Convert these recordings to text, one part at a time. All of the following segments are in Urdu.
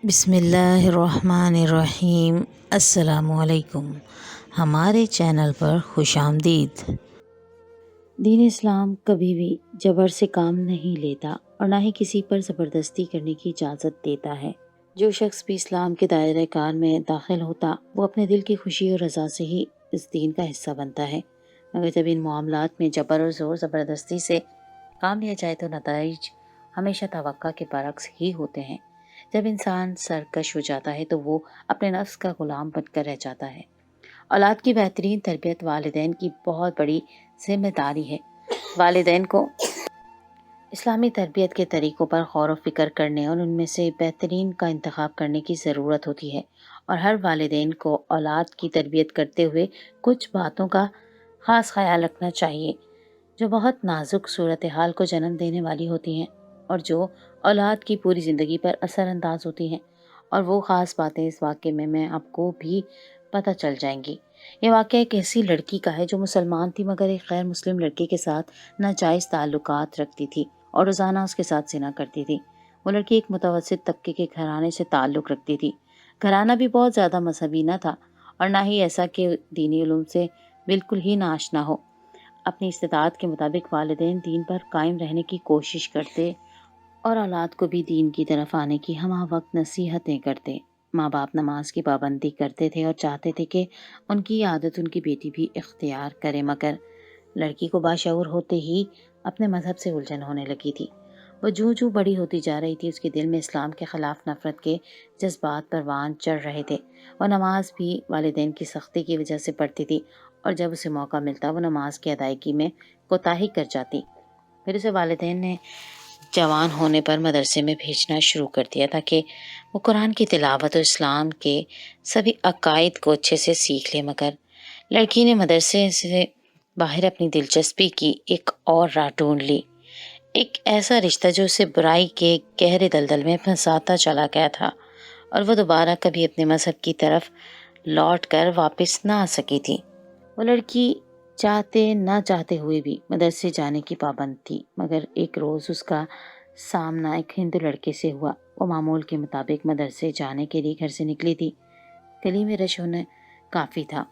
بسم اللہ الرحمن الرحیم۔ السلام علیکم، ہمارے چینل پر خوش آمدید۔ دین اسلام کبھی بھی جبر سے کام نہیں لیتا اور نہ ہی کسی پر زبردستی کرنے کی اجازت دیتا ہے۔ جو شخص بھی اسلام کے دائرۂ کار میں داخل ہوتا وہ اپنے دل کی خوشی اور رضا سے ہی اس دین کا حصہ بنتا ہے، مگر جب ان معاملات میں جبر اور زور زبردستی سے کام لیا جائے تو نتائج ہمیشہ توقع کے برعکس ہی ہوتے ہیں۔ جب انسان سرکش ہو جاتا ہے تو وہ اپنے نفس کا غلام بن کر رہ جاتا ہے۔ اولاد کی بہترین تربیت والدین کی بہت بڑی ذمہ داری ہے۔ والدین کو اسلامی تربیت کے طریقوں پر غور و فکر کرنے اور ان میں سے بہترین کا انتخاب کرنے کی ضرورت ہوتی ہے، اور ہر والدین کو اولاد کی تربیت کرتے ہوئے کچھ باتوں کا خاص خیال رکھنا چاہیے جو بہت نازک صورتحال کو جنم دینے والی ہوتی ہیں اور جو اولاد کی پوری زندگی پر اثر انداز ہوتی ہیں، اور وہ خاص باتیں اس واقعے میں آپ کو بھی پتہ چل جائیں گی۔ یہ واقعہ ایک ایسی لڑکی کا ہے جو مسلمان تھی مگر ایک غیر مسلم لڑکے کے ساتھ ناجائز تعلقات رکھتی تھی اور روزانہ اس کے ساتھ زنا کرتی تھی۔ وہ لڑکی ایک متوسط طبقے کے گھرانے سے تعلق رکھتی تھی۔ گھرانہ بھی بہت زیادہ مذہبی نہ تھا اور نہ ہی ایسا کہ دینی علوم سے بالکل ہی ناآشنا ہو۔ اپنی استطاعت کے مطابق والدین دین پر قائم رہنے کی کوشش کرتے اور اولاد کو بھی دین کی طرف آنے کی ہمہ وقت نصیحتیں کرتے۔ ماں باپ نماز کی پابندی کرتے تھے اور چاہتے تھے کہ ان کی عادت ان کی بیٹی بھی اختیار کرے، مگر لڑکی کو باشعور ہوتے ہی اپنے مذہب سے الجھن ہونے لگی تھی۔ وہ جوں بڑی ہوتی جا رہی تھی اس کے دل میں اسلام کے خلاف نفرت کے جذبات پروان چڑھ رہے تھے۔ وہ نماز بھی والدین کی سختی کی وجہ سے پڑھتی تھی اور جب اسے موقع ملتا وہ نماز کی ادائیگی میں کوتاہی کر جاتی۔ پھر اسے والدین نے جوان ہونے پر مدرسے میں بھیجنا شروع کر دیا تاکہ وہ قرآن کی تلاوت اور اسلام کے سبھی عقائد کو اچھے سے سیکھ لے، مگر لڑکی نے مدرسے سے باہر اپنی دلچسپی کی ایک اور راہ ڈھونڈ لی، ایک ایسا رشتہ جو اسے برائی کے گہرے دلدل میں پھنساتا چلا گیا تھا اور وہ دوبارہ کبھی اپنے مذہب کی طرف لوٹ کر واپس نہ آ سکی تھی۔ وہ لڑکی چاہتے نہ چاہتے ہوئے بھی مدرسے جانے کی پابند تھی، مگر ایک روز اس کا سامنا ایک ہندو لڑکے سے ہوا۔ وہ معمول کے مطابق مدرسے جانے کے لیے گھر سے نکلی تھی۔ گلی میں رش ہونا کافی تھا۔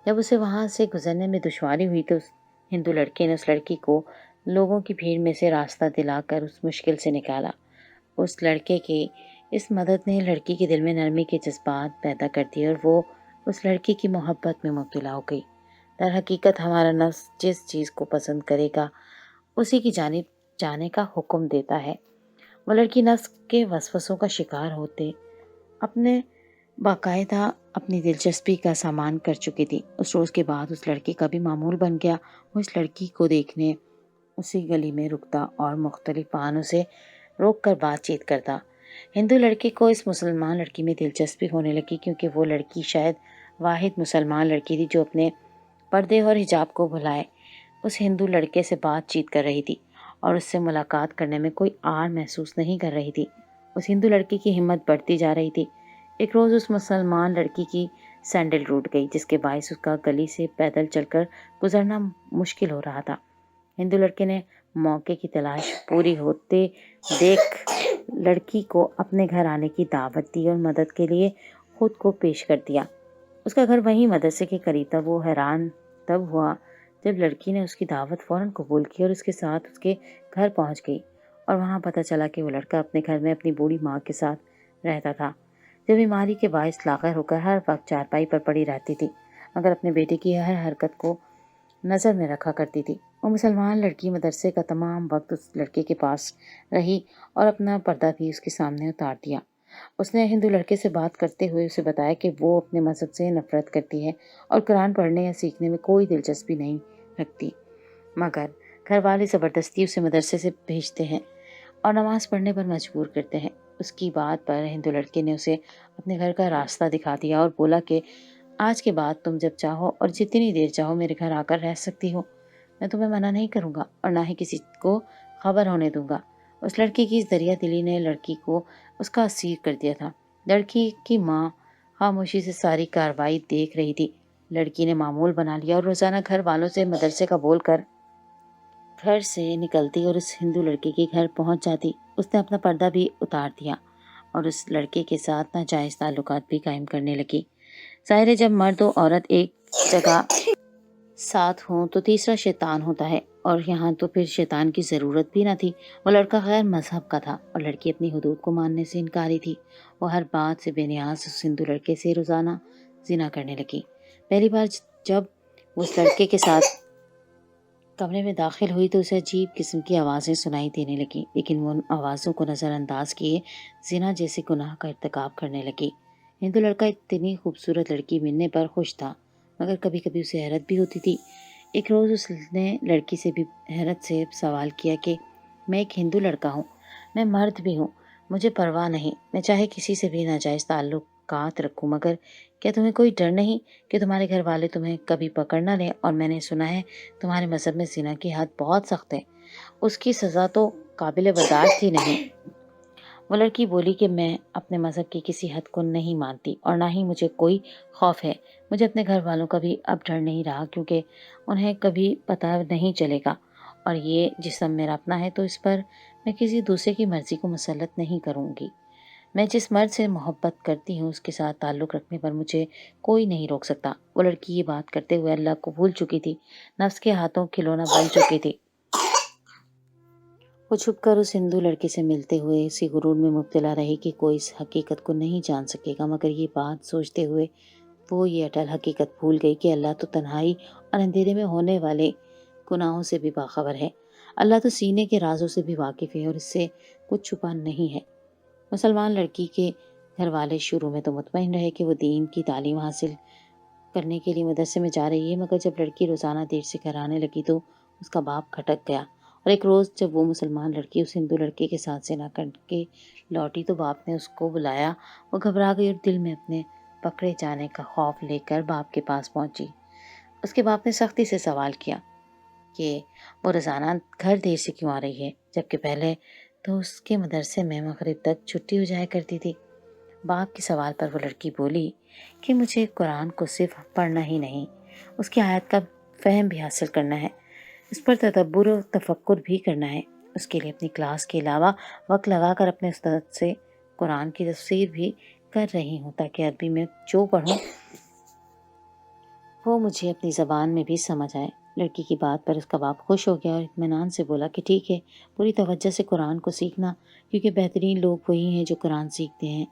جب اسے وہاں سے گزرنے میں دشواری ہوئی تو اس ہندو لڑکے نے اس لڑکی کو لوگوں کی بھیڑ میں سے راستہ دلا کر اس مشکل سے نکالا۔ اس لڑکے کی اس مدد نے لڑکی کے دل میں نرمی کے جذبات پیدا کر دیے اور وہ اس لڑکی کی محبت میں مبتلا ہو گئی۔ در حقیقت ہمارا نفس جس چیز کو پسند کرے گا اسی کی جانب جانے کا حکم دیتا ہے۔ وہ لڑکی نفس کے وسوسوں کا شکار ہوتے اپنے باقاعدہ اپنی دلچسپی کا سامان کر چکی تھی۔ اس روز کے بعد اس لڑکی کا بھی معمول بن گیا۔ وہ اس لڑکی کو دیکھنے اسی گلی میں رکتا اور مختلف بہانوں سے روک کر بات چیت کرتا۔ ہندو لڑکے کو اس مسلمان لڑکی میں دلچسپی ہونے لگی کیونکہ وہ لڑکی شاید واحد مسلمان لڑکی تھی جو اپنے پردے اور حجاب کو بھلائے اس ہندو لڑکے سے بات چیت کر رہی تھی اور اس سے ملاقات کرنے میں کوئی آر محسوس نہیں کر رہی تھی۔ اس ہندو لڑکی کی ہمت بڑھتی جا رہی تھی۔ ایک روز اس مسلمان لڑکی کی سینڈل ٹوٹ گئی جس کے باعث اس کا گلی سے پیدل چل کر گزرنا مشکل ہو رہا تھا۔ ہندو لڑکے نے موقع کی تلاش پوری ہوتے دیکھ لڑکی کو اپنے گھر آنے کی دعوت دی اور مدد کے لیے خود کو پیش کر دیا۔ اس کا گھر وہیں مدرسے کے قریب تھا۔ وہ حیران تب ہوا جب لڑکی نے اس کی دعوت فوراً قبول کی اور اس کے ساتھ اس کے گھر پہنچ گئی، اور وہاں پتہ چلا کہ وہ لڑکا اپنے گھر میں اپنی بوڑھی ماں کے ساتھ رہتا تھا جو بیماری کے باعث لاغر ہو کر ہر وقت چارپائی پر پڑی رہتی تھی مگر اپنے بیٹے کی ہر حرکت کو نظر میں رکھا کرتی تھی۔ وہ مسلمان لڑکی مدرسے کا تمام وقت اس لڑکے کے پاس رہی اور اپنا پردہ بھی اس کے سامنے اتار دیا۔ اس نے ہندو لڑکے سے بات کرتے ہوئے اسے بتایا کہ وہ اپنے مذہب سے نفرت کرتی ہے اور قرآن پڑھنے یا سیکھنے میں کوئی دلچسپی نہیں رکھتی، مگر گھر والے زبردستی اسے مدرسے سے بھیجتے ہیں اور نماز پڑھنے پر مجبور کرتے ہیں۔ اس کی بات پر ہندو لڑکے نے اسے اپنے گھر کا راستہ دکھا دیا اور بولا کہ آج کے بعد تم جب چاہو اور جتنی دیر چاہو میرے گھر آ کر رہ سکتی ہو، میں تمہیں منع نہیں کروں گا اور نہ ہی کسی کو خبر ہونے دوں گا۔ اس لڑکی کی اس دریا دلی نے لڑکی کو اس کا اسیر کر دیا تھا۔ لڑکی کی ماں خاموشی سے ساری کارروائی دیکھ رہی تھی۔ لڑکی نے معمول بنا لیا اور روزانہ گھر والوں سے مدرسے کا بول کر گھر سے نکلتی اور اس ہندو لڑکے کے گھر پہنچ جاتی۔ اس نے اپنا پردہ بھی اتار دیا اور اس لڑکے کے ساتھ ناجائز تعلقات بھی قائم کرنے لگی۔ ظاہر ہے جب مرد و عورت ایک جگہ ساتھ ہوں تو تیسرا شیطان ہوتا ہے، اور یہاں تو پھر شیطان کی ضرورت بھی نہ تھی۔ وہ لڑکا غیر مذہب کا تھا اور لڑکی اپنی حدود کو ماننے سے انکاری تھی۔ وہ ہر بات سے بے نیاز اس ہندو لڑکے سے روزانہ زنا کرنے لگی۔ پہلی بار جب وہ اس لڑکے کے ساتھ کمرے میں داخل ہوئی تو اسے عجیب قسم کی آوازیں سنائی دینے لگیں، لیکن وہ ان آوازوں کو نظر انداز کیے زنا جیسے گناہ کا ارتکاب کرنے لگی۔ ہندو لڑکا اتنی خوبصورت لڑکی ملنے پر خوش تھا، مگر کبھی کبھی اسے حیرت بھی ہوتی تھی۔ ایک روز اس نے لڑکی سے بھی حیرت سے سوال کیا کہ میں ایک ہندو لڑکا ہوں، میں مرد بھی ہوں، مجھے پرواہ نہیں، میں چاہے کسی سے بھی ناجائز تعلقات رکھوں، مگر کیا تمہیں کوئی ڈر نہیں کہ تمہارے گھر والے تمہیں کبھی پکڑ نہ لیں؟ اور میں نے سنا ہے تمہارے مذہب میں زنا کی حد بہت سخت ہے، اس کی سزا تو قابل برداشت ہی نہیں۔ وہ لڑکی بولی کہ میں اپنے مذہب کی کسی حد کو نہیں مانتی اور نہ ہی مجھے کوئی خوف ہے۔ مجھے اپنے گھر والوں کا بھی اب ڈر نہیں رہا، کیونکہ انہیں کبھی پتہ نہیں چلے گا، اور یہ جسم میرا اپنا ہے تو اس پر میں کسی دوسرے کی مرضی کو مسلط نہیں کروں گی۔ میں جس مرد سے محبت کرتی ہوں اس کے ساتھ تعلق رکھنے پر مجھے کوئی نہیں روک سکتا۔ وہ لڑکی یہ بات کرتے ہوئے اللہ کو بھول چکی تھی، نفس کے ہاتھوں کھلونا بن چکی تھی۔ وہ چھپ کر اس ہندو لڑکے سے ملتے ہوئے اسی غرور میں مبتلا رہی کہ کوئی اس حقیقت کو نہیں جان سکے گا، مگر یہ بات سوچتے ہوئے وہ یہ اٹل حقیقت بھول گئی کہ اللہ تو تنہائی اور اندھیرے میں ہونے والے گناہوں سے بھی باخبر ہے۔ اللہ تو سینے کے رازوں سے بھی واقف ہے اور اس سے کچھ چھپا نہیں ہے۔ مسلمان لڑکی کے گھر والے شروع میں تو مطمئن رہے کہ وہ دین کی تعلیم حاصل کرنے کے لیے مدرسے میں جا رہی ہے، مگر جب لڑکی روزانہ دیر سے گھر آنے لگی تو اس کا باپ کھٹک گیا، اور ایک روز جب وہ مسلمان لڑکی اس ہندو لڑکے کے ساتھ زنا کر کے لوٹی تو باپ نے اس کو بلایا۔ وہ گھبرا گئی اور دل میں اپنے پکڑے جانے کا خوف لے کر باپ کے پاس پہنچی۔ اس کے باپ نے سختی سے سوال کیا کہ وہ روزانہ گھر دیر سے کیوں آ رہی ہے، جبکہ پہلے تو اس کے مدرسے میں مغرب تک چھٹی ہو جایا کرتی تھی۔ باپ کے سوال پر وہ لڑکی بولی کہ مجھے قرآن کو صرف پڑھنا ہی نہیں، اس کی آیت کا فہم بھی حاصل کرنا ہے، اس پر تدبر و تفکر بھی کرنا ہے۔ اس کے لیے اپنی کلاس کے علاوہ وقت لگا کر اپنے استاد سے قرآن کی تفسیر بھی کر رہی ہوں، تاکہ عربی میں جو پڑھوں وہ مجھے اپنی زبان میں بھی سمجھ آئے۔ لڑکی کی بات پر اس کا باپ خوش ہو گیا اور اطمینان سے بولا کہ ٹھیک ہے، پوری توجہ سے قرآن کو سیکھنا، کیونکہ بہترین لوگ وہی ہیں جو قرآن سیکھتے ہیں۔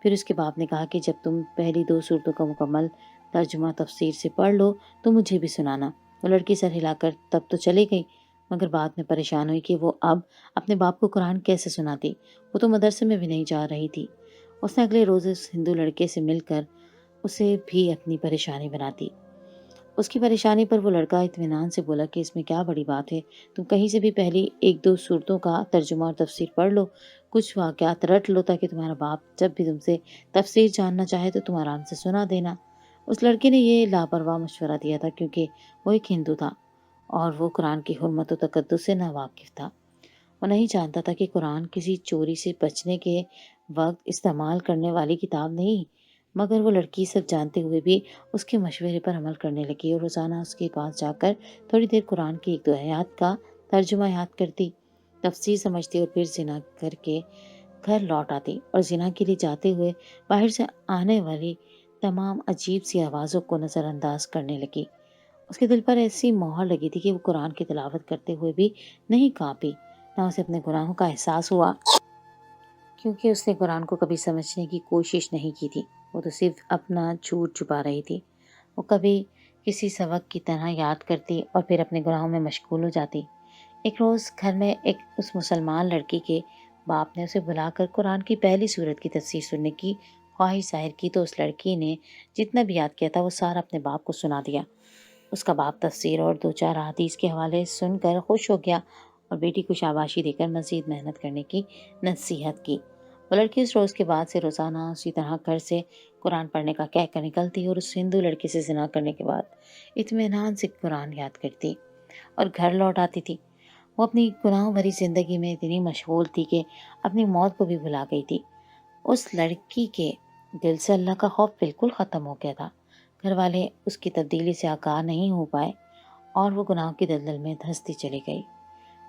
پھر اس کے باپ نے کہا کہ جب تم پہلی 2 صورتوں کا مکمل ترجمہ تفسیر سے پڑھ لو تو مجھے بھی سنانا۔ وہ لڑکی سر ہلا کر تب تو چلی گئی، مگر بعد میں پریشان ہوئی کہ وہ اب اپنے باپ کو قرآن کیسے سناتی، وہ تو مدرسے میں بھی نہیں جا رہی تھی۔ اس نے اگلے روز اس ہندو لڑکے سے مل کر اسے بھی اپنی پریشانی بناتی۔ اس کی پریشانی پر وہ لڑکا اطمینان سے بولا کہ اس میں کیا بڑی بات ہے، تم کہیں سے بھی پہلی 1-2 صورتوں کا ترجمہ اور تفسیر پڑھ لو، کچھ واقعات رٹ لو، تاکہ تمہارا باپ جب بھی تم سے تفسیر جاننا چاہے تو تم آرام سے سنا دینا۔ اس لڑکے نے یہ لاپرواہ مشورہ دیا تھا کیونکہ وہ ایک ہندو تھا اور وہ قرآن کی حرمت و تقدس سے ناواقف تھا۔ وہ نہیں جانتا تھا کہ قرآن کسی چوری سے بچنے کے وقت استعمال کرنے والی کتاب نہیں، مگر وہ لڑکی سب جانتے ہوئے بھی اس کے مشورے پر عمل کرنے لگی اور روزانہ اس کے پاس جا کر تھوڑی دیر قرآن کی 1-2 آیات کا ترجمہ یاد کرتی، تفسیر سمجھتی اور پھر زنا کر کے گھر لوٹ آتی، اور زنا کے لیے جاتے ہوئے باہر سے آنے والی تمام عجیب سی آوازوں کو نظر انداز کرنے لگی۔ اس کے دل پر ایسی مہر لگی تھی کہ وہ قرآن کی تلاوت کرتے ہوئے بھی نہیں کانپی، نہ اسے اپنے گناہوں کا احساس ہوا، کیونکہ اس نے قرآن کو کبھی سمجھنے کی کوشش نہیں کی تھی، وہ تو صرف اپنا جھوٹ چھپا رہی تھی۔ وہ کبھی کسی سبق کی طرح یاد کرتی اور پھر اپنے گناہوں میں مشغول ہو جاتی۔ ایک روز گھر میں اس مسلمان لڑکی کے باپ نے اسے بلا کر قرآن کی پہلی سورت کی تفسیر سننے کی خواہش ظاہر کی، تو اس لڑکی نے جتنا بھی یاد کیا تھا وہ سارا اپنے باپ کو سنا دیا۔ اس کا باپ تفسیر اور 2-4 حدیث کے حوالے سن کر خوش ہو گیا اور بیٹی کو شاباشی دے کر مزید محنت کرنے کی نصیحت کی۔ وہ لڑکی اس روز کے بعد سے روزانہ اسی طرح گھر سے قرآن پڑھنے کا کہہ کر نکلتی اور اس ہندو لڑکے سے زنا کرنے کے بعد اطمینان سے قرآن یاد کرتی اور گھر لوٹ آتی تھی۔ وہ اپنی گناہوں بھری زندگی میں اتنی مشغول تھی کہ اپنی موت کو بھی بھلا گئی تھی۔ اس لڑکی کے دل سے اللہ کا خوف بالکل ختم ہو گیا تھا۔ گھر والے اس کی تبدیلی سے آگاہ نہیں ہو پائے اور وہ گناہوں کی دلدل میں دھنستی چلی گئی۔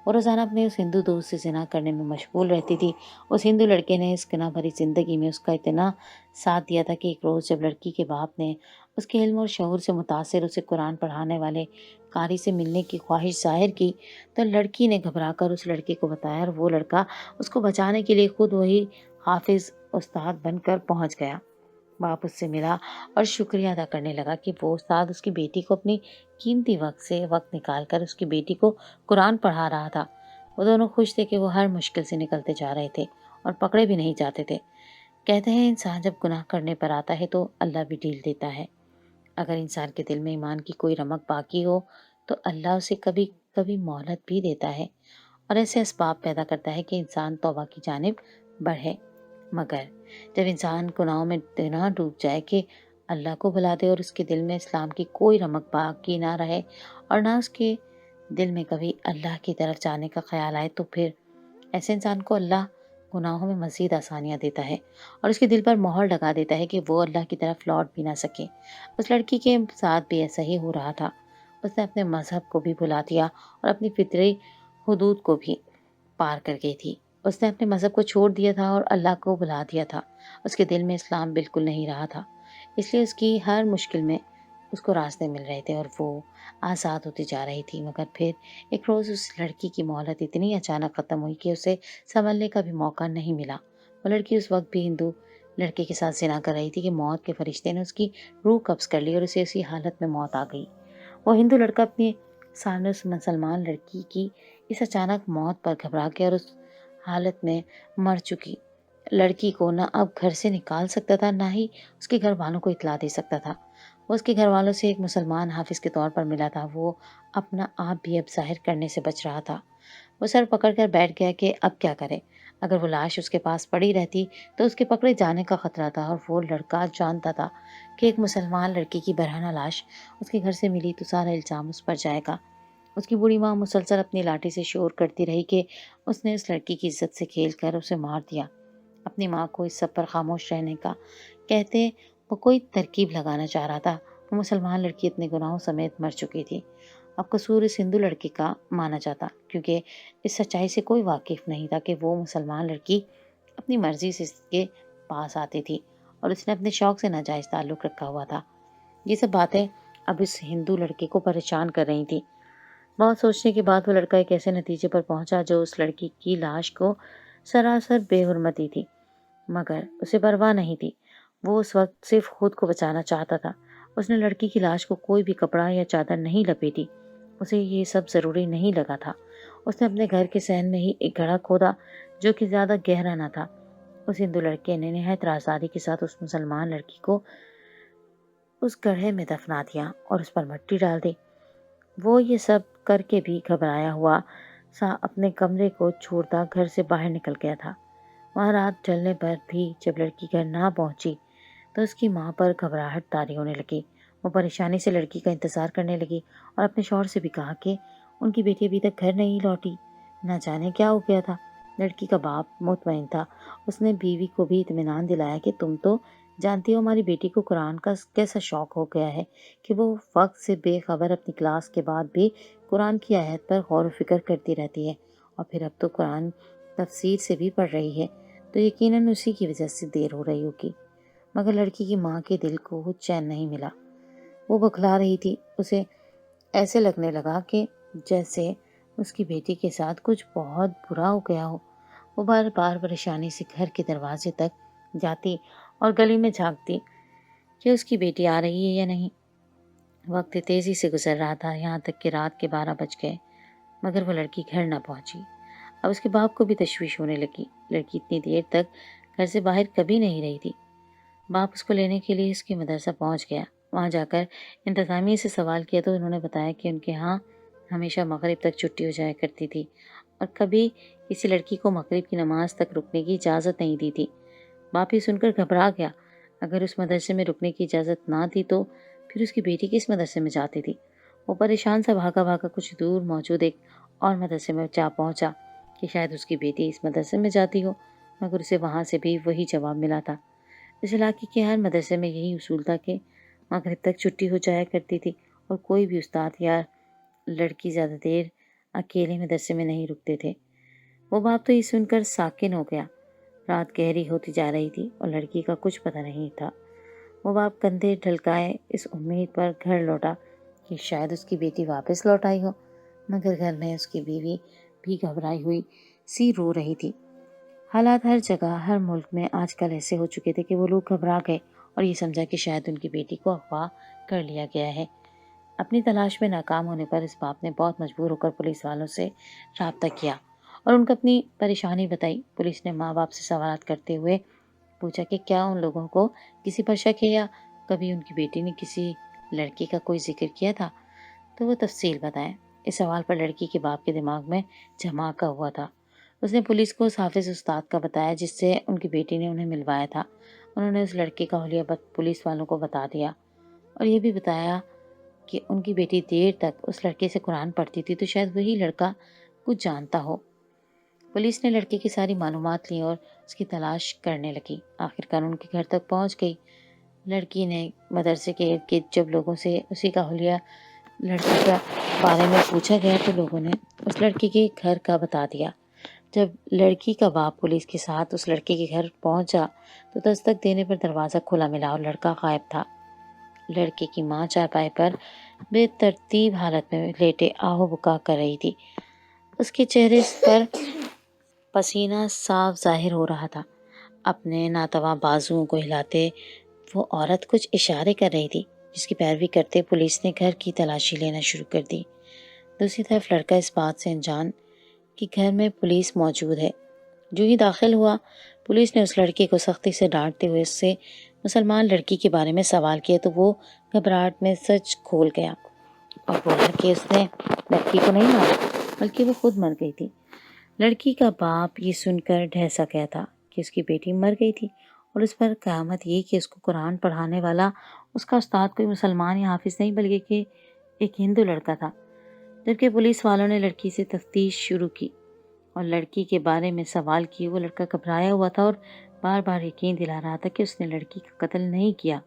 وہ روزانہ اپنے اس ہندو دوست سے زنا کرنے میں مشغول رہتی تھی۔ اس ہندو لڑکے نے اس گناہ بھری زندگی میں اس کا اتنا ساتھ دیا تھا کہ ایک روز جب لڑکی کے باپ نے اس کے علم اور شعور سے متاثر اسے قرآن پڑھانے والے قاری سے ملنے کی خواہش ظاہر کی، تو لڑکی نے گھبرا کر اس لڑکے کو بتایا اور وہ لڑکا اس کو بچانے کے لیے خود وہی حافظ استاد بن کر پہنچ گیا۔ باپ اس سے ملا اور شکریہ ادا کرنے لگا کہ وہ استاد اس کی بیٹی کو اپنی قیمتی وقت سے وقت نکال کر اس کی بیٹی کو قرآن پڑھا رہا تھا۔ وہ دونوں خوش تھے کہ وہ ہر مشکل سے نکلتے جا رہے تھے اور پکڑے بھی نہیں جاتے تھے۔ کہتے ہیں انسان جب گناہ کرنے پر آتا ہے تو اللہ بھی ڈھیل دیتا ہے۔ اگر انسان کے دل میں ایمان کی کوئی رمق باقی ہو تو اللہ اسے کبھی کبھی مہلت بھی دیتا ہے اور ایسے اسباب پیدا کرتا ہے کہ انسان توبہ کی جانب بڑھے۔ مگر جب انسان گناہوں میں اتنا ڈوب جائے کہ اللہ کو بھلا دے اور اس کے دل میں اسلام کی کوئی رمق باقی نہ رہے اور نہ اس کے دل میں کبھی اللہ کی طرف جانے کا خیال آئے، تو پھر ایسے انسان کو اللہ گناہوں میں مزید آسانیاں دیتا ہے اور اس کے دل پر مہر لگا دیتا ہے کہ وہ اللہ کی طرف لوٹ بھی نہ سکے۔ اس لڑکی کے ساتھ بھی ایسا ہی ہو رہا تھا۔ اس نے اپنے مذہب کو بھی بھلا دیا اور اپنی فطری حدود کو بھی پار کر گئی تھی۔ اس نے اپنے مذہب کو چھوڑ دیا تھا اور اللہ کو بھلا دیا تھا۔ اس کے دل میں اسلام بالکل نہیں رہا تھا، اس لیے اس کی ہر مشکل میں اس کو راستے مل رہے تھے اور وہ آزاد ہوتی جا رہی تھی۔ مگر پھر ایک روز اس لڑکی کی مہلت اتنی اچانک ختم ہوئی کہ اسے سنبھلنے کا بھی موقع نہیں ملا۔ وہ لڑکی اس وقت بھی ہندو لڑکے کے ساتھ زنا کر رہی تھی کہ موت کے فرشتے نے اس کی روح قبض کر لی اور اسے اسی حالت میں موت آ گئی۔ وہ ہندو لڑکا اپنی سامنے اس مسلمان لڑکی کی اس اچانک موت پر گھبرا گیا اور اس حالت میں مر چکی لڑکی کو نہ اب گھر سے نکال سکتا تھا، نہ ہی اس کے گھر والوں کو اطلاع دے سکتا تھا۔ وہ اس کے گھر والوں سے ایک مسلمان حافظ کے طور پر ملا تھا۔ وہ اپنا آپ بھی اب ظاہر کرنے سے بچ رہا تھا۔ وہ سر پکڑ کر بیٹھ گیا کہ اب کیا کرے۔ اگر وہ لاش اس کے پاس پڑی رہتی تو اس کے پکڑے جانے کا خطرہ تھا اور وہ لڑکا جانتا تھا کہ ایک مسلمان لڑکی کی برہنہ لاش اس کے گھر سے ملی تو سارا الزام اس پر جائے گا۔ اس کی بوڑھی ماں مسلسل اپنی لاٹھی سے شور کرتی رہی کہ اس نے اس لڑکی کی عزت سے کھیل کر اسے مار دیا۔ اپنی ماں کو اس سب پر خاموش رہنے کا کہتے وہ کوئی ترکیب لگانا چاہ رہا تھا۔ وہ مسلمان لڑکی اپنے گناہوں سمیت مر چکی تھی۔ اب قصور اس ہندو لڑکے کا مانا جاتا، کیونکہ اس سچائی سے کوئی واقف نہیں تھا کہ وہ مسلمان لڑکی اپنی مرضی سے اس کے پاس آتی تھی اور اس نے اپنے شوق سے ناجائز تعلق رکھا ہوا تھا۔ یہ سب باتیں اب اس ہندو لڑکے کو پریشان کر رہی تھی۔ بہت سوچنے کے بعد وہ لڑکا ایک ایسے نتیجے پر پہنچا جو اس لڑکی کی لاش کو سراسر بے حرمتی تھی، مگر اسے پرواہ نہیں تھی۔ وہ اس وقت صرف خود کو بچانا چاہتا تھا۔ اس نے لڑکی کی لاش کو کوئی بھی کپڑا یا چادر نہیں لپیٹی۔ اسے یہ سب ضروری نہیں لگا تھا۔ اس نے اپنے گھر کے صحن میں ہی ایک گڑھا کھودا جو کہ زیادہ گہرا نہ تھا۔ اس ہندو لڑکے نے نہایت رازداری کے ساتھ اس مسلمان لڑکی کو اس گڑھے میں دفنا دیا اور اس پر مٹی ڈال دی۔ وہ یہ سب کر کے بھی گھبرایا ہوا سا اپنے کمرے کو چھوڑتا گھر سے باہر نکل گیا تھا۔ وہاں رات ڈھلنے پر بھی جب لڑکی گھر نہ پہنچی تو اس کی ماں پر گھبراہٹ طاری ہونے لگی۔ وہ پریشانی سے لڑکی کا انتظار کرنے لگی اور اپنے شوہر سے بھی کہا کہ ان کی بیٹی ابھی تک گھر نہیں لوٹی، نہ جانے کیا ہو گیا تھا۔ لڑکی کا باپ مطمئن تھا۔ اس نے بیوی کو بھی اطمینان دلایا کہ تم تو جانتی ہو ہماری بیٹی کو قرآن کا کیسا شوق ہو گیا ہے کہ وہ وقت سے بے خبر اپنی کلاس کے بعد بھی قرآن کی آیت پر غور و فکر کرتی رہتی ہے، اور پھر اب تو قرآن تفسیر سے بھی پڑھ رہی ہے، تو یقیناً اسی کی وجہ سے دیر ہو رہی ہوگی۔ مگر لڑکی کی ماں کے دل کو چین نہیں ملا۔ وہ بکھلا رہی تھی۔ اسے ایسے لگنے لگا کہ جیسے اس کی بیٹی کے ساتھ کچھ بہت برا ہو گیا ہو۔ وہ بار بار پریشانی سے گھر کے دروازے تک جاتی اور گلی میں جھانکتی کہ اس کی بیٹی آ رہی ہے یا نہیں۔ وقت تیزی سے گزر رہا تھا، یہاں تک کہ رات کے 12 بج گئے، مگر وہ لڑکی گھر نہ پہنچی۔ اب اس کے باپ کو بھی تشویش ہونے لگی۔ لڑکی اتنی دیر تک گھر سے باہر کبھی نہیں رہی تھی۔ باپ اس کو لینے کے لیے اس کے مدرسہ پہنچ گیا۔ وہاں جا کر انتظامیہ سے سوال کیا تو انہوں نے بتایا کہ ان کے ہاں ہمیشہ مغرب تک چھٹی ہو جایا کرتی تھی اور کبھی کسی لڑکی کو مغرب کی نماز تک رکنے کی اجازت نہیں دی تھی۔ باپ یہ سن کر گھبرا گیا۔ اگر اس مدرسے میں رکنے کی اجازت نہ تھی تو پھر اس کی بیٹی کس مدرسے میں جاتی تھی؟ وہ پریشان سا بھاگا بھاگا کچھ دور موجود ایک اور مدرسے میں جا پہنچا کہ شاید اس کی بیٹی اس مدرسے میں جاتی ہو، مگر اسے وہاں سے بھی وہی جواب ملا تھا۔ اس علاقے کے ہر مدرسے میں یہی اصول تھا کہ مغرب تک چھٹی ہو جایا کرتی تھی اور کوئی بھی استاد یا لڑکی زیادہ دیر اکیلے مدرسے میں نہیں رکتے تھے۔ وہ باپ تو یہ سن کر ساکن ہو گیا۔ رات گہری ہوتی جا رہی تھی اور لڑکی کا کچھ پتہ نہیں تھا۔ وہ باپ کندھے ڈھلکائے اس امید پر گھر لوٹا کہ شاید اس کی بیٹی واپس لوٹ آئی ہو، مگر گھر میں اس کی بیوی بھی گھبرائی ہوئی سی رو رہی تھی۔ حالات ہر جگہ، ہر ملک میں آج کل ایسے ہو چکے تھے کہ وہ لوگ گھبرا گئے اور یہ سمجھا کہ شاید ان کی بیٹی کو اغوا کر لیا گیا ہے۔ اپنی تلاش میں ناکام ہونے پر اس باپ نے بہت مجبور ہو کر پولیس والوں سے رابطہ کیا اور ان کو اپنی پریشانی بتائی۔ پولیس نے ماں باپ سے سوالات کرتے ہوئے پوچھا کہ کیا ان لوگوں کو کسی پر شک ہے یا کبھی ان کی بیٹی نے کسی لڑکی کا کوئی ذکر کیا تھا، تو وہ تفصیل بتائیں۔ اس سوال پر لڑکی کے باپ کے دماغ میں جھماکا ہوا تھا۔ اس نے پولیس کو اس حافظ استاد کا بتایا جس سے ان کی بیٹی نے انہیں ملوایا تھا۔ انہوں نے اس لڑکے کا حلیہ پولیس والوں کو بتا دیا اور یہ بھی بتایا کہ ان کی بیٹی دیر تک اس لڑکے سے قرآن پڑھتی تھی، تو شاید وہی لڑکا کچھ جانتا ہو۔ پولیس نے لڑکے کی ساری معلومات لی اور اس کی تلاش کرنے لگی۔ آخرکار ان کے گھر تک پہنچ گئی۔ لڑکی نے مدرسے کے ارد گرد جب لوگوں سے اسی کا حلیہ لڑکی کے بارے میں پوچھا گیا تو لوگوں نے اس لڑکی کے گھر کا بتا دیا۔ جب لڑکی کا باپ پولیس کے ساتھ اس لڑکے کے گھر پہنچا تو دستک دینے پر دروازہ کھلا ملا اور لڑکا غائب تھا۔ لڑکے کی ماں چارپائی پر بے ترتیب حالت میں لیٹے آہو بکا کر رہی تھی۔ اس کے چہرے پر پسینہ صاف ظاہر ہو رہا تھا۔ اپنے ناتواں بازوؤں کو ہلاتے وہ عورت کچھ اشارے کر رہی تھی، جس کی پیروی کرتے پولیس نے گھر کی تلاشی لینا شروع کر دی۔ دوسری طرف لڑکا اس بات سے انجان کہ گھر میں پولیس موجود ہے۔ جو ہی داخل ہوا، پولیس نے اس لڑکے کو سختی سے ڈانٹتے ہوئے اس سے مسلمان لڑکی کے بارے میں سوال کیا تو وہ گھبراہٹ میں سچ کھول گیا اور بولا کہ اس نے لڑکی کو نہیں مارا بلکہ وہ خود مر گئی تھی۔ لڑکی کا باپ یہ سن کر ڈھہ گیا تھا کہ اس کی بیٹی مر گئی تھی اور اس پر قیامت یہ کہ اس کو قرآن پڑھانے والا اس کا استاد کوئی مسلمان یا حافظ نہیں بلکہ کہ ایک ہندو لڑکا تھا۔ جبکہ پولیس والوں نے لڑکی سے تفتیش شروع کی اور لڑکی کے بارے میں سوال کیے، وہ لڑکا گھبرایا ہوا تھا اور بار بار یقین دلا رہا تھا کہ اس نے لڑکی کا قتل نہیں کیا۔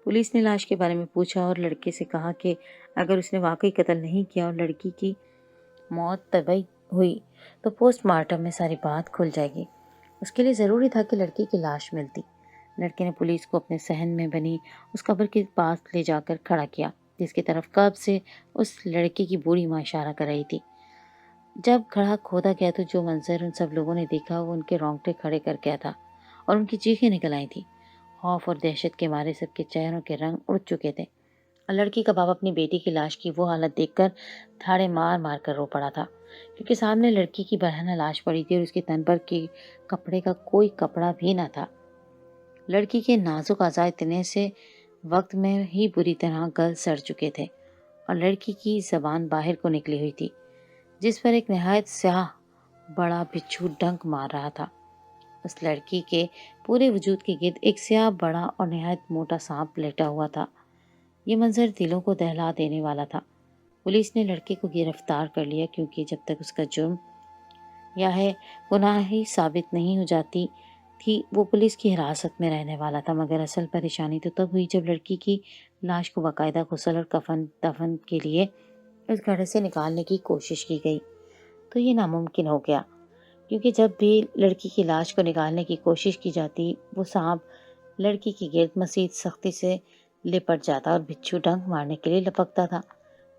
پولیس نے لاش کے بارے میں پوچھا اور لڑکے سے کہا کہ اگر اس نے واقعی قتل نہیں کیا اور لڑکی کی موت طبعی ہوئی تو پوسٹ مارٹم میں ساری بات کھل جائے گی۔ اس کے لیے ضروری تھا کہ لڑکی کی لاش ملتی۔ لڑکے نے پولیس کو اپنے صحن میں بنی اس قبر کے پاس لے جا کر کھڑا کیا جس کی طرف کب سے اس لڑکے کی بوڑھی ماں اشارہ کر رہی تھی۔ جب گڑھا کھودا گیا تو جو منظر ان سب لوگوں نے دیکھا وہ ان کے رونگٹے کھڑے کر گیا تھا اور ان کی چیخیں نکل آئی تھی۔ خوف اور دہشت کے مارے سب کے چہروں کے رنگ اڑ چکے تھے اور لڑکی کا باپ اپنی بیٹی کی لاش کی وہ حالت دیکھ کر دھاڑے مار مار کر رو پڑا تھا، کیونکہ سامنے لڑکی کی برہنہ لاش پڑی تھی اور اس کے تن پر کی کپڑے کا کوئی کپڑا بھی نہ تھا۔ لڑکی کے نازک اعضاء اتنے سے وقت میں ہی بری طرح گل سڑ چکے تھے اور لڑکی کی زبان باہر کو نکلی ہوئی تھی جس پر ایک نہایت سیاہ بڑا بچھو ڈنک مار رہا تھا۔ اس لڑکی کے پورے وجود کے گرد ایک سیاہ بڑا اور نہایت موٹا سانپ لیٹا ہوا تھا۔ یہ منظر دلوں کو دہلا دینے والا تھا۔ پولیس نے لڑکے کو گرفتار کر لیا کیونکہ جب تک اس کا جرم یا ہے گناہ ہی ثابت نہیں ہو جاتی تھی وہ پولیس کی حراست میں رہنے والا تھا، مگر اصل پریشانی تو تب ہوئی جب لڑکی کی لاش کو باقاعدہ غسل اور کفن دفن کے لیے اس گڑھے سے نکالنے کی کوشش کی گئی تو یہ ناممکن ہو گیا، کیونکہ جب بھی لڑکی کی لاش کو نکالنے کی کوشش کی جاتی وہ سانپ لڑکی کی گرد مزید سختی سے لپٹ جاتا اور بچھو ڈنک مارنے کے لیے لپکتا تھا۔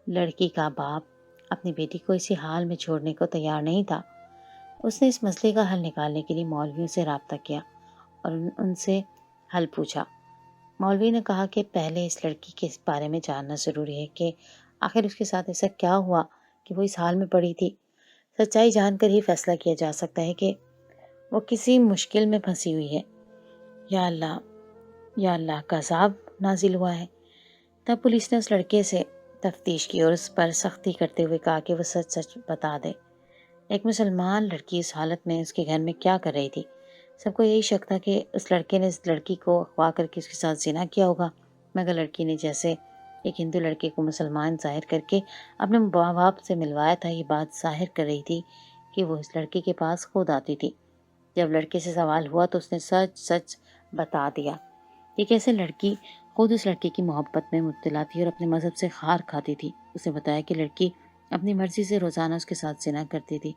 لڑکی کا باپ اپنی بیٹی کو اسی حال میں چھوڑنے کو تیار نہیں تھا۔ اس نے اس مسئلے کا حل نکالنے کے لیے مولویوں سے رابطہ کیا اور ان سے حل پوچھا۔ مولوی نے کہا کہ پہلے اس لڑکی کے بارے میں جاننا ضروری ہے کہ آخر اس کے ساتھ ایسا کیا ہوا کہ وہ اس حال میں پڑی تھی۔ سچائی جان کر ہی فیصلہ کیا جا سکتا ہے کہ وہ کسی مشکل میں پھنسی ہوئی ہے یا اللہ کا عذاب نازل ہوا ہے۔ تب پولیس نے اس لڑکے سے تفتیش کی اور اس پر سختی کرتے ہوئے کہا کہ وہ سچ سچ بتا دے۔ ایک مسلمان لڑکی اس حالت میں اس کے گھر میں کیا کر رہی تھی؟ سب کو یہی شک تھا کہ اس لڑکے نے اس لڑکی کو اغوا کر کے اس کے ساتھ زنا کیا ہوگا، مگر لڑکی نے جیسے ایک ہندو لڑکے کو مسلمان ظاہر کر کے اپنے ماں باپ سے ملوایا تھا، یہ بات ظاہر کر رہی تھی کہ وہ اس لڑکے کے پاس خود آتی تھی۔ جب لڑکے سے سوال ہوا تو اس نے سچ سچ بتا دیا کہ کیسے لڑکی خود اس لڑکے کی محبت میں مبتلا تھی اور اپنے مذہب سے خار کھاتی تھی۔ اس نے بتایا کہ لڑکی اپنی مرضی سے روزانہ اس کے ساتھ زنا کرتی تھی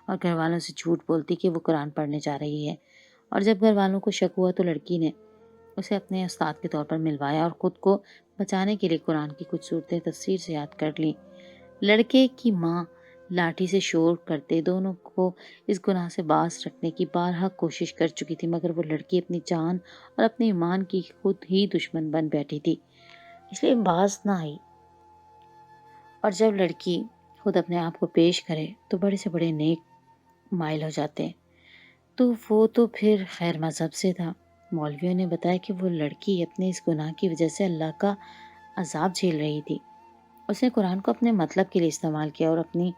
اور گھر والوں سے جھوٹ بولتی کہ وہ قرآن پڑھنے جا رہی ہے۔ اور جب گھر والوں کو شک ہوا تو لڑکی نے اسے اپنے استاد کے طور پر ملوایا اور خود کو بچانے کے لیے قرآن کی کچھ صورتیں تفسیر سے یاد کر لی۔ لڑکے کی ماں لاٹھی سے شور کرتے دونوں کو اس گناہ سے باز رکھنے کی بارہا کوشش کر چکی تھی، مگر وہ لڑکی اپنی جان اور اپنے ایمان کی خود ہی دشمن بن بیٹھی تھی، اس لیے باز نہ آئی۔ اور جب لڑکی خود اپنے آپ کو پیش کرے تو بڑے سے بڑے نیک مائل ہو جاتے ہیں۔ تو وہ تو پھر خیر مذہب سے تھا۔ مولویوں نے بتایا کہ وہ لڑکی اپنے اس گناہ کی وجہ سے اللہ کا عذاب جھیل رہی تھی۔ اس نے قرآن کو اپنے مطلب کے لیے استعمال کیا اور اپنی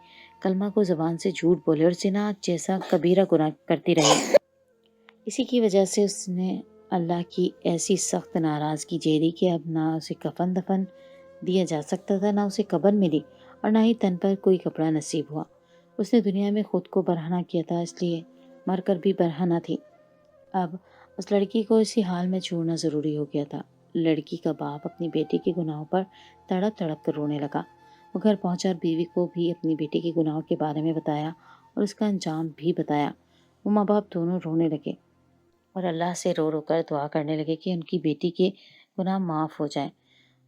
کلمہ کو زبان سے جھوٹ بولے اور زنا جیسا کبیرہ گناہ کرتی رہی۔ اسی کی وجہ سے اس نے اللہ کی ایسی سخت ناراضگی جھیلی کہ اب نہ اسے کفن دفن دیا جا سکتا تھا، نہ اسے قبر ملی اور نہ ہی تن پر کوئی کپڑا نصیب ہوا۔ اس نے دنیا میں خود کو برہنہ کیا تھا، اس لیے مر کر بھی برہنہ تھی۔ اب اس لڑکی کو اسی حال میں چھوڑنا ضروری ہو گیا تھا۔ لڑکی کا باپ اپنی بیٹی کے گناہوں پر تڑپ تڑپ کر رونے لگا۔ وہ گھر پہنچا اور بیوی کو بھی اپنی بیٹی کے گناہوں کے بارے میں بتایا اور اس کا انجام بھی بتایا۔ وہ ماں باپ دونوں رونے لگے اور اللہ سے رو رو کر دعا کرنے لگے کہ ان کی بیٹی کے گناہ معاف ہو جائیں۔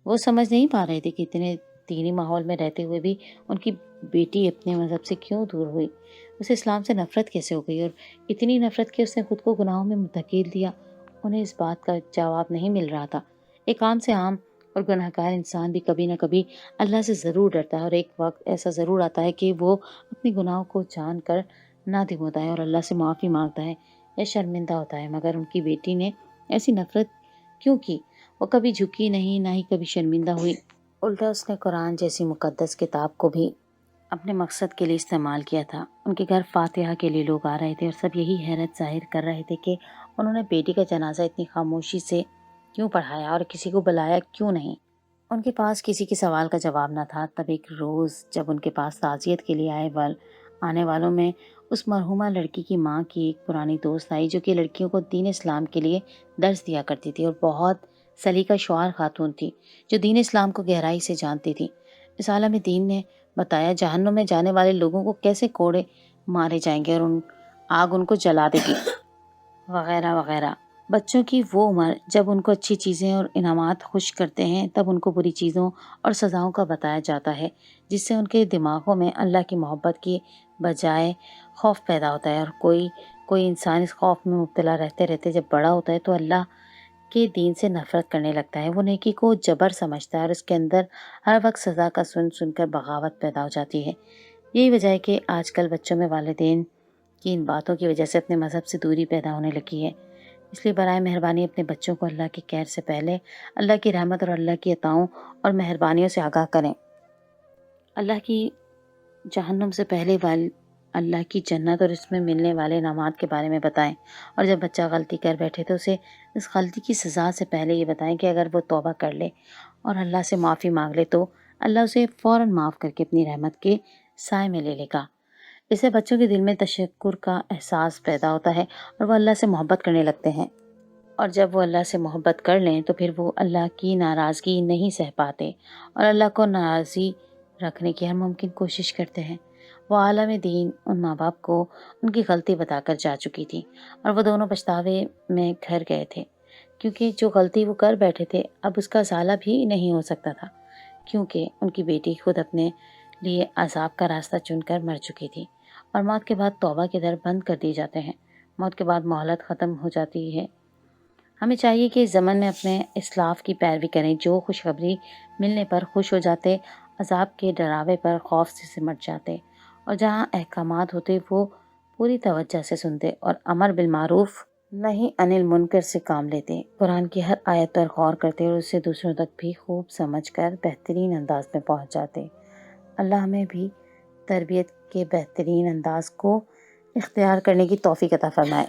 وہ سمجھ نہیں پا رہے تھے کہ اتنے دینی ماحول میں رہتے ہوئے بھی ان کی بیٹی اپنے مذہب سے کیوں دور ہوئی، اسے اسلام سے نفرت کیسے ہو گئی، اور اتنی نفرت کہ اس نے خود کو گناہوں میں دھکیل دیا۔ انہیں اس بات کا جواب نہیں مل رہا تھا۔ ایک عام سے عام اور گناہگار انسان بھی کبھی نہ کبھی اللہ سے ضرور ڈرتا ہے، اور ایک وقت ایسا ضرور آتا ہے کہ وہ اپنی گناہوں کو جان کر نادم ہوتا ہے اور اللہ سے معافی مانگتا ہے یا شرمندہ ہوتا ہے۔ مگر ان کی بیٹی نے ایسی نفرت کیوں کی؟ وہ کبھی جھکی نہیں، نہ ہی کبھی شرمندہ ہوئی۔ الٹا اس نے قرآن جیسی مقدس کتاب کو بھی اپنے مقصد کے لیے استعمال کیا تھا۔ ان کے گھر فاتحہ کے لیے لوگ آ رہے تھے اور سب یہی حیرت ظاہر کر رہے تھے کہ انہوں نے بیٹی کا جنازہ اتنی خاموشی سے کیوں پڑھایا اور کسی کو بلایا کیوں نہیں۔ ان کے پاس کسی کے سوال کا جواب نہ تھا۔ تب ایک روز جب ان کے پاس تعزیت کے لیے آنے والوں میں اس مرحومہ لڑکی کی ماں کی ایک پرانی دوست آئی، جو کہ لڑکیوں کو دین اسلام کے لیے درس دیا کرتی تھی اور بہت سلیقہ شعار خاتون تھی، جو دین اسلام کو گہرائی سے جانتی تھی۔ اس عالم دین نے بتایا جہنم میں جانے والے لوگوں کو کیسے کوڑے مارے جائیں گے اور آگ ان کو جلا دے گی، وغیرہ وغیرہ۔ بچوں کی وہ عمر جب ان کو اچھی چیزیں اور انعامات خوش کرتے ہیں، تب ان کو بری چیزوں اور سزاؤں کا بتایا جاتا ہے، جس سے ان کے دماغوں میں اللہ کی محبت کی بجائے خوف پیدا ہوتا ہے، اور کوئی انسان اس خوف میں مبتلا رہتے رہتے جب بڑا ہوتا ہے تو اللہ کے دین سے نفرت کرنے لگتا ہے۔ وہ نیکی کو جبر سمجھتا ہے اور اس کے اندر ہر وقت سزا کا سن کر بغاوت پیدا ہو جاتی ہے۔ یہی وجہ ہے کہ آج کل بچوں میں والدین کی ان باتوں کی وجہ سے اپنے مذہب سے دوری پیدا ہونے لگی ہے۔ اس لیے برائے مہربانی اپنے بچوں کو اللہ کی خیر سے پہلے اللہ کی رحمت اور اللہ کی عطاؤں اور مہربانیوں سے آگاہ کریں۔ اللہ کی جہنم سے پہلے اللہ کی جنت اور اس میں ملنے والے انعامات کے بارے میں بتائیں، اور جب بچہ غلطی کر بیٹھے تو اسے اس غلطی کی سزا سے پہلے یہ بتائیں کہ اگر وہ توبہ کر لے اور اللہ سے معافی مانگ لے تو اللہ اسے فوراً معاف کر کے اپنی رحمت کے سائے میں لے لے گا۔ اس سے بچوں کے دل میں تشکر کا احساس پیدا ہوتا ہے اور وہ اللہ سے محبت کرنے لگتے ہیں، اور جب وہ اللہ سے محبت کر لیں تو پھر وہ اللہ کی ناراضگی نہیں سہ پاتے اور اللہ کو ناراضی رکھنے کی ہر ممکن کوشش کرتے ہیں۔ وہ عالم دین ان ماں باپ کو ان کی غلطی بتا کر جا چکی تھی اور وہ دونوں پچھتاوے میں گھر گئے تھے، کیونکہ جو غلطی وہ کر بیٹھے تھے اب اس کا ازالہ بھی نہیں ہو سکتا تھا، کیونکہ ان کی بیٹی خود اپنے لیے عذاب کا راستہ چن کر مر چکی تھی، اور موت کے بعد توبہ کے در بند کر دیے جاتے ہیں۔ موت کے بعد مہلت ختم ہو جاتی ہے۔ ہمیں چاہیے کہ اس زمن میں اپنے اسلاف کی پیروی کریں، جو خوشخبری ملنے پر خوش ہو جاتے، عذاب کے ڈراوے پر خوف سے سمٹ جاتے، اور جہاں احکامات ہوتے وہ پوری توجہ سے سنتے اور امر بالمعروف نہیں عن المنکر سے کام لیتے، قرآن کی ہر آیت پر غور کرتے اور اسے دوسروں تک بھی خوب سمجھ کر بہترین انداز میں پہنچ جاتے۔ اللہ ہمیں بھی تربیت کے بہترین انداز کو اختیار کرنے کی توفیق عطا فرمائے۔